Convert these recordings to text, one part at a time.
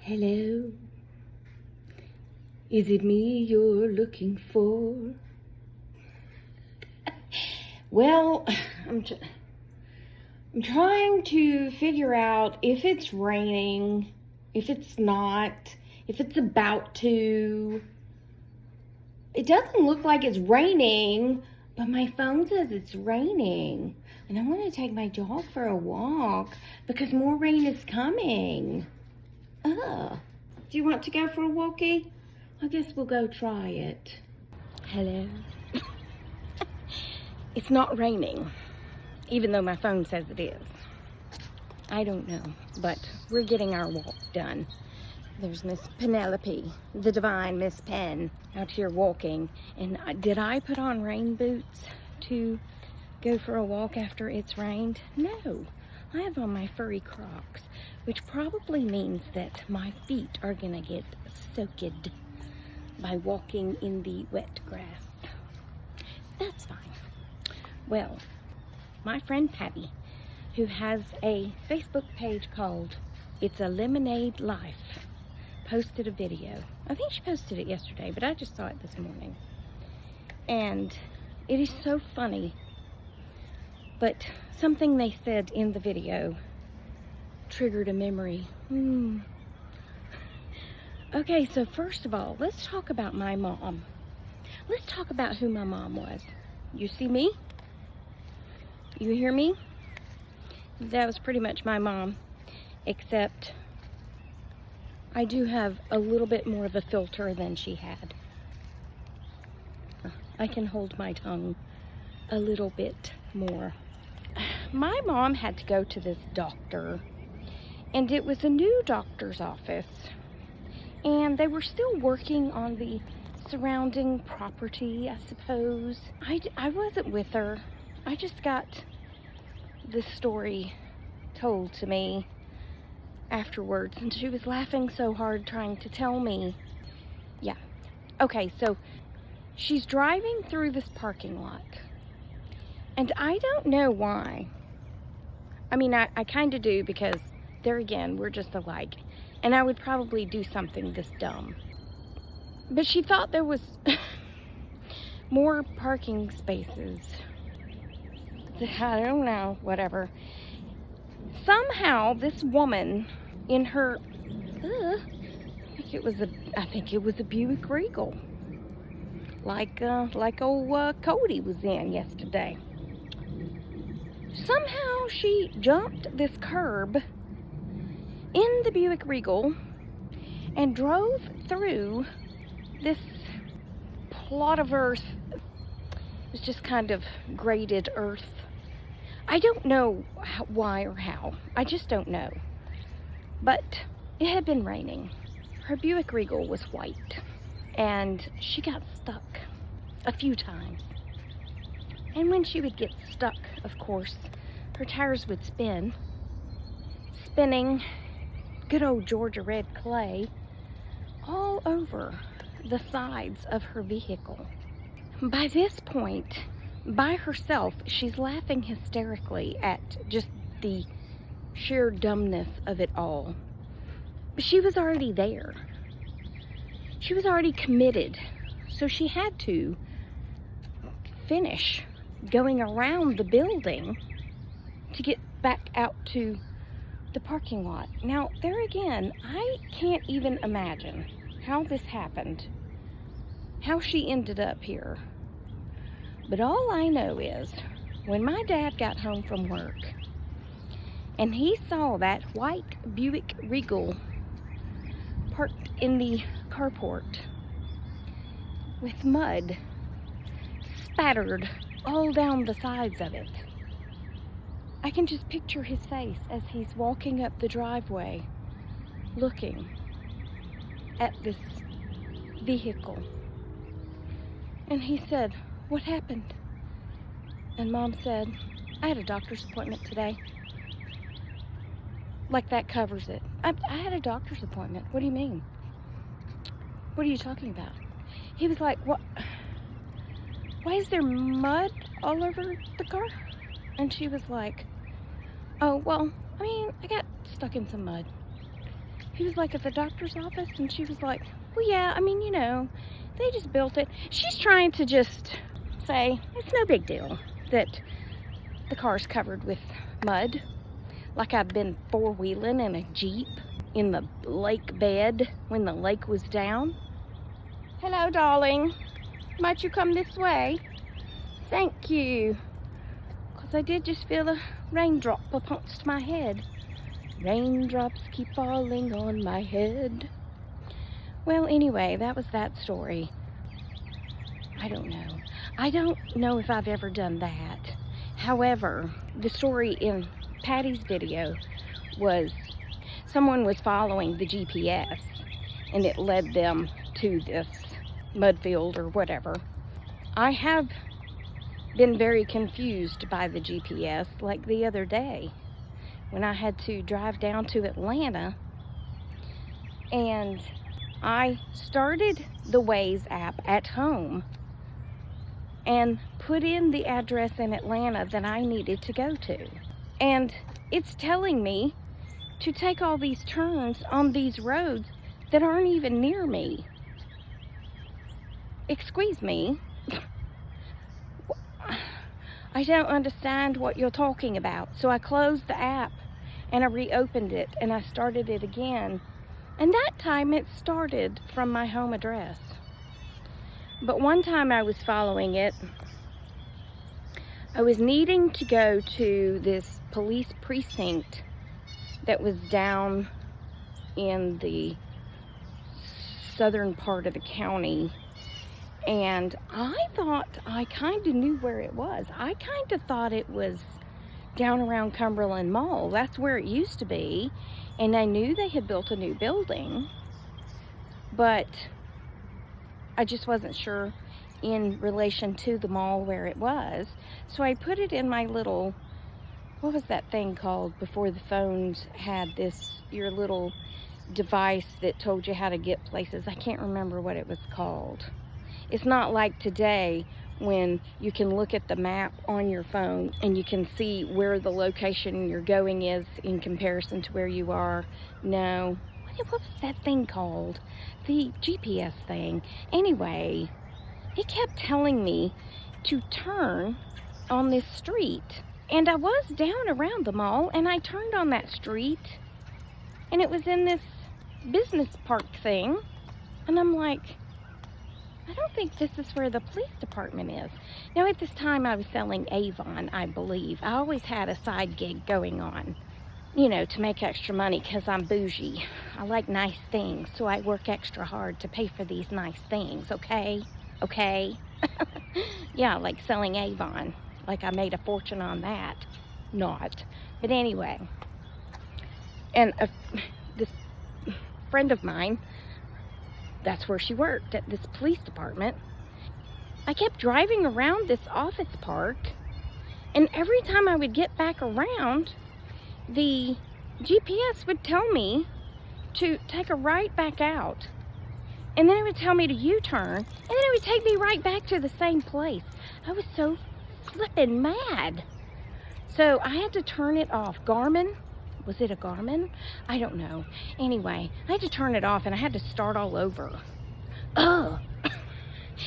Hello, is it me you're looking for? Well, I'm trying to figure out if it's raining, if it's not, if it's about to. It doesn't look like it's raining, but my phone says it's raining. And I want to take my dog for a walk because more rain is coming. Do you want to go for a walkie? I guess we'll go try it. Hello. It's not raining, even though my phone says it is. I don't know, but we're getting our walk done. There's Miss Penelope, the divine Miss Pen, out here walking. And did I put on rain boots to go for a walk after it's rained? No. I have on my furry Crocs, which probably means that my feet are gonna get soaked by walking in the wet grass. That's fine. Well, my friend Patty, who has a Facebook page called It's a Lemonade Life, posted a video. I think she posted it yesterday, but I just saw it this morning. And it is so funny. But something they said in the video triggered a memory. Okay, so first of all, let's talk about my mom. Let's talk about who my mom was. You see me? You hear me? That was pretty much my mom, except I do have a little bit more of a filter than she had. I can hold my tongue a little bit more. My mom had to go to this doctor, and it was a new doctor's office, and they were still working on the surrounding property, I suppose. I wasn't with her. I just got this story told to me afterwards, and she was laughing so hard trying to tell me. Yeah. Okay, so she's driving through this parking lot, and I don't know why. I mean, I kind of do, because there again, we're just alike. And I would probably do something this dumb. But she thought there was more parking spaces. I don't know, whatever. Somehow, this woman in her, I think it was a Buick Regal. Like old Cody was in yesterday. Somehow she jumped this curb in the Buick Regal and drove through this plot of earth. It was just kind of graded earth. I don't know why or how. I just don't know. But it had been raining. Her Buick Regal was white, and she got stuck a few times. And when she would get stuck, of course, her tires would spin, spinning good old Georgia red clay all over the sides of her vehicle. By this point, by herself, she's laughing hysterically at just the sheer dumbness of it all. But she was already there. She was already committed, so she had to finish going around the building to get back out to the parking lot. Now, there again, I can't even imagine how this happened, how she ended up here. But all I know is, when my dad got home from work, and he saw that white Buick Regal parked in the carport with mud spattered all down the sides of it. I can just picture his face as he's walking up the driveway looking at this vehicle. And he said, "What happened?" And Mom said, "I had a doctor's appointment today." Like that covers it. I had a doctor's appointment. What do you mean? What are you talking about? He was like, "What? Why is there mud all over the car?" And she was like, "Oh, well, I mean, I got stuck in some mud." he was like, at the doctor's office, and she was like, well, yeah, I mean, you know, they just built it. She's trying to just say, it's no big deal that the car's covered with mud, like I've been four-wheeling in a Jeep in the lake bed when the lake was down. Hello, darling. Might you come this way? Thank you. Because I did just feel a raindrop upon my head. Raindrops keep falling on my head. Well, anyway, that was that story. I don't know. I don't know if I've ever done that. However, the story in Patty's video was someone was following the GPS and it led them to this mud field or whatever. I have been very confused by the GPS, like the other day when I had to drive down to Atlanta, and I started the Waze app at home and put in the address in Atlanta that I needed to go to. And it's telling me to take all these turns on these roads that aren't even near me. Excuse me. I don't understand what you're talking about. So I closed the app and I reopened it and I started it again. And that time it started from my home address. But one time I was following it, I was needing to go to this police precinct that was down in the southern part of the county. And I thought I kind of knew where it was. I kind of thought it was down around Cumberland Mall. That's where it used to be. And I knew they had built a new building. But I just wasn't sure in relation to the mall where it was. So I put it in my little, what was that thing called before the phones had this, your little device that told you how to get places. I can't remember what it was called. It's not like today when you can look at the map on your phone and you can see where the location you're going is in comparison to where you are. No. What was that thing called? The GPS thing. Anyway, it kept telling me to turn on this street. And I was down around the mall and I turned on that street and it was in this business park thing. And I'm like, I don't think this is where the police department is. Now, at this time, I was selling Avon, I believe. I always had a side gig going on, you know, to make extra money because I'm bougie. I like nice things, so I work extra hard to pay for these nice things, okay? Okay? Yeah, like selling Avon. Like I made a fortune on that. Not. But anyway. And this friend of mine, that's where she worked, at this police department. I kept driving around this office park, and every time I would get back around, the GPS would tell me to take a right back out. And then it would tell me to U-turn, and then it would take me right back to the same place. I was so flippin' mad. So I had to turn it off. Garmin? Was it a Garmin? I don't know. Anyway, I had to turn it off and I had to start all over. Ugh.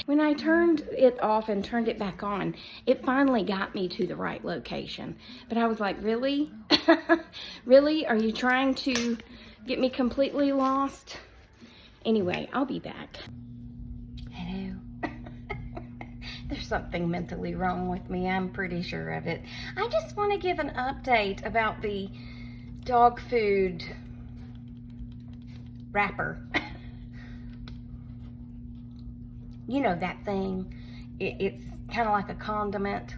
When I turned it off and turned it back on, it finally got me to the right location. But I was like, really? Really? Are you trying to get me completely lost? Anyway, I'll be back. Hello. There's something mentally wrong with me. I'm pretty sure of it. I just want to give an update about the dog food wrapper. You know that thing. It's kind of like a condiment.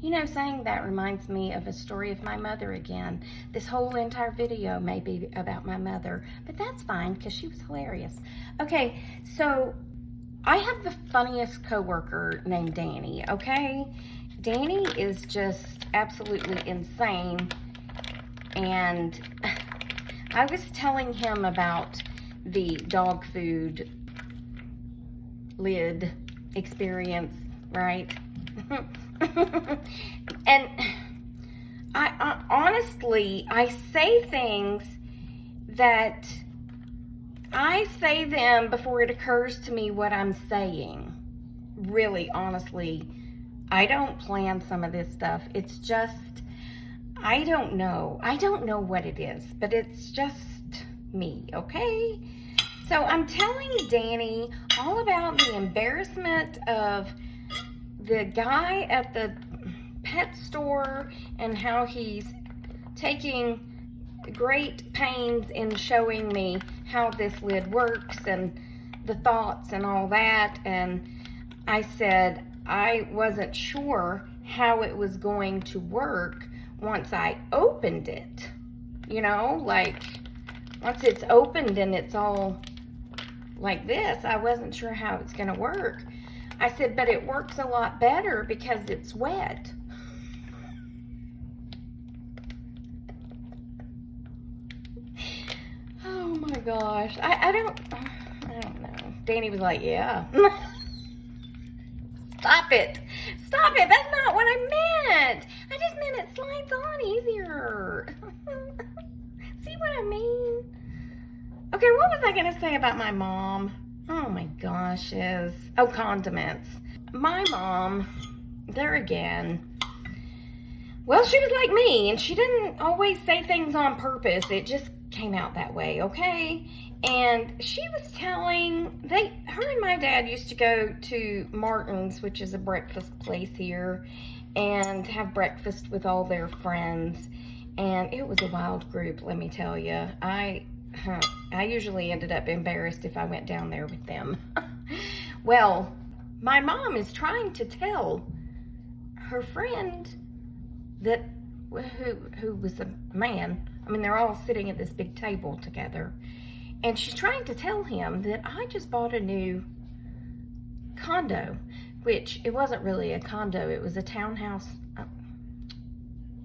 You know, saying that reminds me of a story of my mother again. This whole entire video may be about my mother, but that's fine because she was hilarious. Okay, so I have the funniest coworker named Danny, okay? Danny is just absolutely insane. And I was telling him about the dog food lid experience, right? And I honestly, I say things that I say them before it occurs to me what I'm saying. Really, honestly, I don't plan some of this stuff. It's just, I don't know. I don't know what it is, but it's just me, okay? So I'm telling Danny all about the embarrassment of the guy at the pet store and how he's taking great pains in showing me how this lid works and the thoughts and all that. And I said I wasn't sure how it was going to work once I opened it. You know, like once it's opened and it's all like this, I wasn't sure how it's going to work. I said, but it works a lot better because it's wet. Oh my gosh. I don't know. Danny was like, yeah. Stop it. Stop it. That's not what I meant. I just meant it slides on easier. See what I mean? Okay, what was I going to say about my mom? Oh my gosh, condiments. My mom, there again. Well, she was like me, and she didn't always say things on purpose. It just came out that way, okay? And she was telling, her and my dad used to go to Martin's, which is a breakfast place here, and have breakfast with all their friends. And it was a wild group, let me tell you. I usually ended up embarrassed if I went down there with them. Well, my mom is trying to tell her friend that who was a man. I mean, they're all sitting at this big table together. And she's trying to tell him that I just bought a new condo, which it wasn't really a condo. It was a townhouse.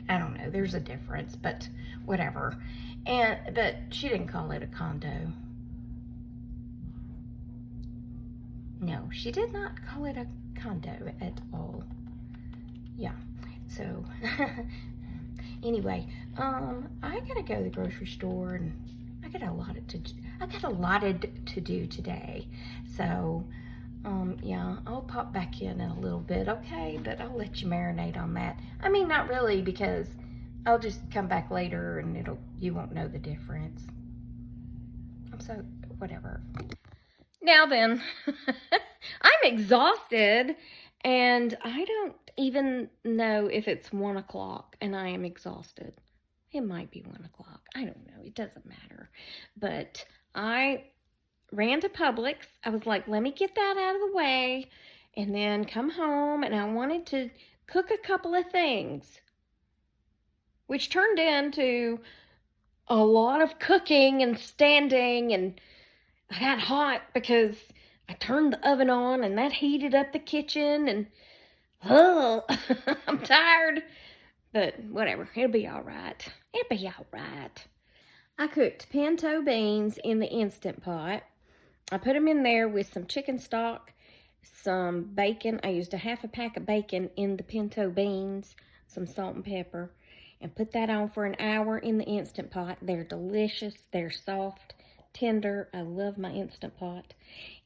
I don't know. There's a difference, but whatever. But she didn't call it a condo. No, she did not call it a condo at all. Yeah. So, anyway, I gotta go to the grocery store, and I got a lot to do today. So, yeah, I'll pop back in a little bit, okay? But I'll let you marinate on that. I mean, not really, because I'll just come back later and you won't know the difference. Whatever. Now then, I'm exhausted, and I don't even know if it's 1 o'clock and I am exhausted. It might be 1 o'clock. I don't know. It doesn't matter. But I ran to Publix. I was like, let me get that out of the way and then come home, and I wanted to cook a couple of things, which turned into a lot of cooking and standing, and I got hot because I turned the oven on and that heated up the kitchen, and I'm tired, but whatever, it'll be all right. It'll be all right. I cooked pinto beans in the Instant Pot. I put them in there with some chicken stock, some bacon. I used a half a pack of bacon in the pinto beans, some salt and pepper, and put that on for an hour in the Instant Pot. They're delicious. They're soft, tender. I love my Instant Pot.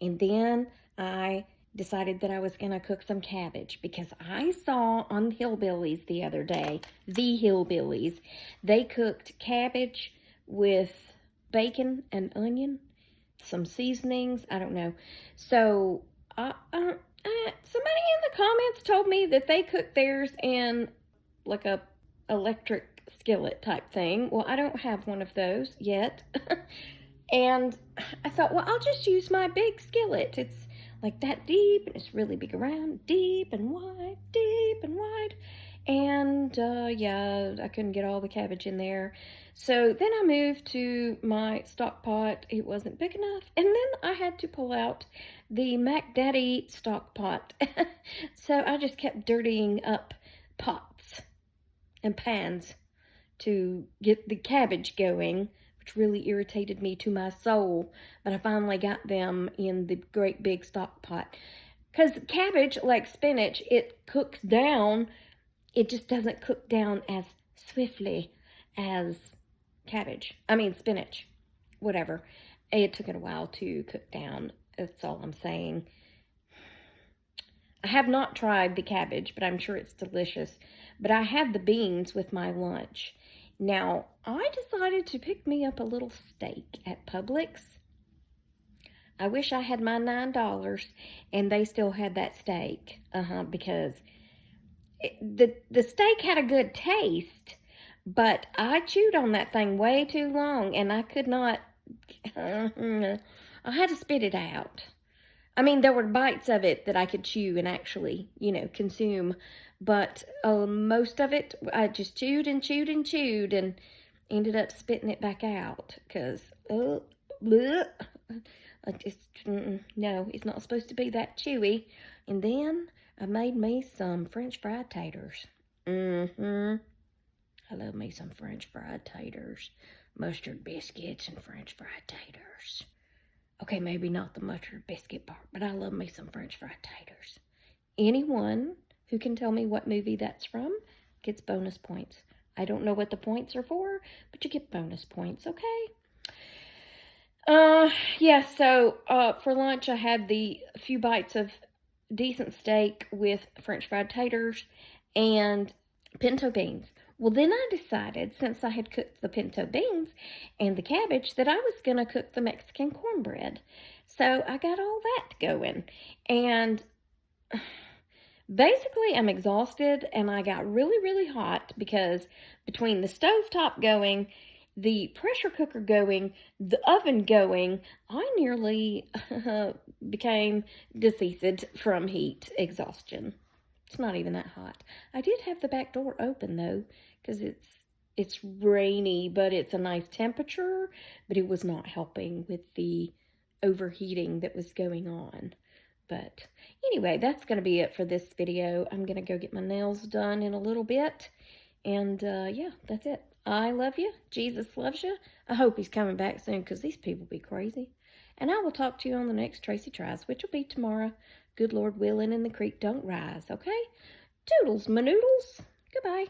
And then I decided that I was going to cook some cabbage, because I saw on the Hillbillies the other day, they cooked cabbage with bacon and onion, some seasonings, I don't know. So somebody in the comments told me that they cooked theirs in like a electric skillet type thing. Well, I don't have one of those yet. And I thought, well, I'll just use my big skillet. It's like that deep, and it's really big around, deep and wide, deep and wide. And yeah, I couldn't get all the cabbage in there. So then I moved to my stock pot. It wasn't big enough. And then I had to pull out the Mac Daddy stock pot. So I just kept dirtying up pots and pans to get the cabbage going, which really irritated me to my soul. But I finally got them in the great big stock pot. Because cabbage, like spinach, it cooks down. It just doesn't cook down as swiftly as spinach. whatever. It took it a while to cook down. That's all I'm saying. I have not tried the cabbage, but I'm sure it's delicious. But I had the beans with my lunch. Now, I decided to pick me up a little steak at Publix. I wish I had my $9 and they still had that steak. Because the steak had a good taste, but I chewed on that thing way too long and I could not, I had to spit it out. I mean, there were bites of it that I could chew and actually, consume, but most of it, I just chewed and chewed and chewed and ended up spitting it back out, because, I just, no, it's not supposed to be that chewy. And then I made me some French fried taters. I love me some French fried taters. Mustard biscuits and French fried taters. Okay, maybe not the mustard biscuit part, but I love me some French fried taters. Anyone who can tell me what movie that's from gets bonus points. I don't know what the points are for, but you get bonus points, okay? Yeah, so for lunch I had a few bites of decent steak with French fried taters and pinto beans. Well, then I decided, since I had cooked the pinto beans and the cabbage, that I was going to cook the Mexican cornbread. So I got all that going. And basically, I'm exhausted, and I got really, really hot because between the stovetop going, the pressure cooker going, the oven going, I nearly became deceased from heat exhaustion. It's not even that hot. I did have the back door open, though, because it's rainy, but it's a nice temperature, but it was not helping with the overheating that was going on. But anyway, that's going to be it for this video. I'm going to go get my nails done in a little bit, and yeah, that's it. I love you. Jesus loves you. I hope he's coming back soon, because these people be crazy. And I will talk to you on the next Tracy Tries, which will be tomorrow. Good Lord willing, and the creek don't rise, okay? Toodles, my noodles. Goodbye.